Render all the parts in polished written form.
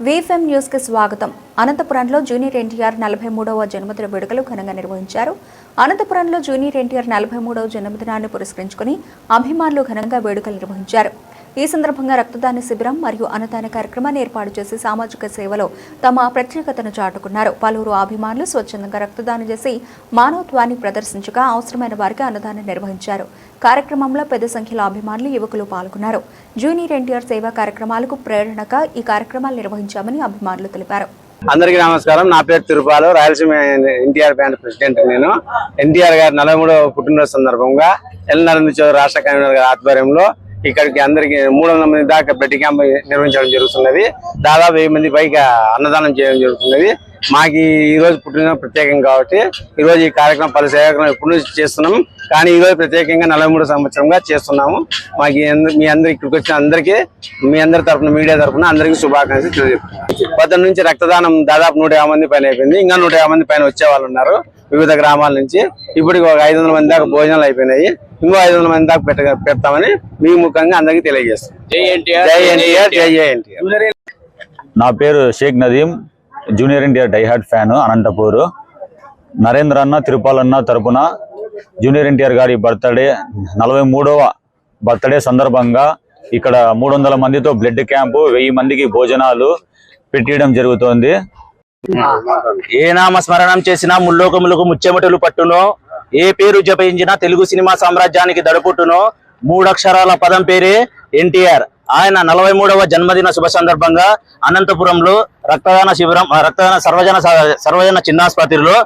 వీఎఫ్ఎం news కి స్వాగతం. అనంతపురంలో జూనియర్ ఎన్టీఆర్ 43వ జన్మదిన వేడుకలు ఘనంగా నిర్వహించారు. అనంతపురంలో జూనియర్ ఎన్టీఆర్ 43వ జన్మదినాన్ని పురస్కరించుకుని అభిమానులు ఘనంగా వేడుకలు నిర్వహించారు. ఈ సందర్భంగా రక్తదాన శిబిరం మరియు అన్నదాన కార్యక్రమాన్ని ఏర్పాటు చేసి సామాజిక సేవలో తమ ప్రత్యేకతను చాటుకున్నారు. పలువురు అభిమానులు స్వచ్ఛందంగా రక్తదానం చేసి మానవత్వాన్ని ప్రదర్శించగా అవసరమైన వారికి అన్నదానం నిర్వహించారు. కార్యక్రమంలో పెద్ద సంఖ్యలో అభిమానులు, యువకులు పాల్గొన్నారు. జూనియర్ ఎన్టీఆర్ సేవా కార్యక్రమాలకు ప్రేరణగా ఈ కార్యక్రమాలు నిర్వహించామని అభిమానులు తెలిపారు. అందరికీ నమస్కారం. నా పేరు తిరుపాలు, రాయలసీమ ఎన్టీఆర్ బ్యాండ్ ప్రెసిడెంట్. నేను ఎన్టీఆర్ గారి 43వ పుట్టినరోజు సందర్భంగా ఎల్ నరేంద్ర చౌదరి రాష్ట్ర కన్వీనర్ గారి ఆధ్వర్యంలో ఇక్కడికి అందరికి 300 మంది దాకా బ్లడ్ క్యాంప్ నిర్వహించడం జరుగుతున్నది. దాదాపు 1000 మంది పైగా అన్నదానం చేయడం జరుగుతున్నది. మాకు ఈ రోజు పుట్టినరోజు ప్రత్యేకం కాబట్టి ఈ రోజు ఈ కార్యక్రమం పలు సేవా ఎప్పుడు చేస్తున్నాం, కానీ ఈ రోజు ప్రత్యేకంగా 43వ సంవత్సరంగా చేస్తున్నాము. మాకు మీ అందరికి ఇక్కడికి వచ్చిన అందరికీ మీ అందరి తరఫున, మీడియా తరఫున అందరికీ శుభాకాంక్షలు తెలియజేస్తున్నాం. పొద్దున్న నుంచి రక్తదానం దాదాపు 150 మంది పైన అయిపోయింది. ఇంకా 150 మంది పైన వచ్చే వాళ్ళు ఉన్నారు వివిధ గ్రామాల నుంచి. ఇప్పటికి ఒక 500 మంది దాకా భోజనాలు అయిపోయినాయి. ఇంకో 500 మంది దాకా పెడతామని మీ ముఖంగా అందరికీ తెలియజేస్తాం. జై ఎన్టీఆర్, జై ఎన్టీఆర్, జై జై ఎన్టీఆర్. నా పేరు Shaik Nadeem, junior NTR diehard fan, Anantapur. Narendra అన్న, తిరుపాలన్న తరపున జూనియర్ ఎన్టీఆర్ గారి బర్త్డే 43వ బర్త్డే సందర్భంగా ఇక్కడ 300 మందితో బ్లడ్ క్యాంపు, 1000 మందికి భోజనాలు పెట్టడం జరుగుతోంది. ఏ నామస్మరణం చేసినా ముల్లోకములకు ముచ్చెమటలు పట్టునో, ఏ పేరు జపించినా తెలుగు సినిమా సామ్రాజ్యానికి దడుపుట్టునో 3 అక్షరాల పదం పేరే ఎన్టీఆర్. ఆయన 43వ జన్మదిన శుభ సందర్భంగా అనంతపురంలో రక్తదాన శిబిరం, సర్వజన చిన్నాస్పత్రిలో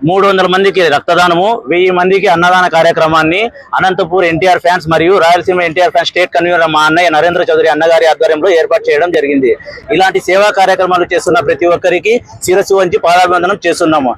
300 మందికి రక్తదానము, 1000 మందికి అన్నదాన కార్యక్రమాన్ని అనంతపూర్ ఎన్టీఆర్ ఫ్యాన్స్ మరియు Rayalaseema NTR fans state convener మా అన్నయ్య నరేంద్ర చౌదరి అన్నగారి ఆధ్వర్యంలో ఏర్పాటు చేయడం జరిగింది. ఇలాంటి సేవా కార్యక్రమాలు చేస్తున్న ప్రతి ఒక్కరికి శిరస్సు వంచి పాదాభివందనం చేస్తున్నాము.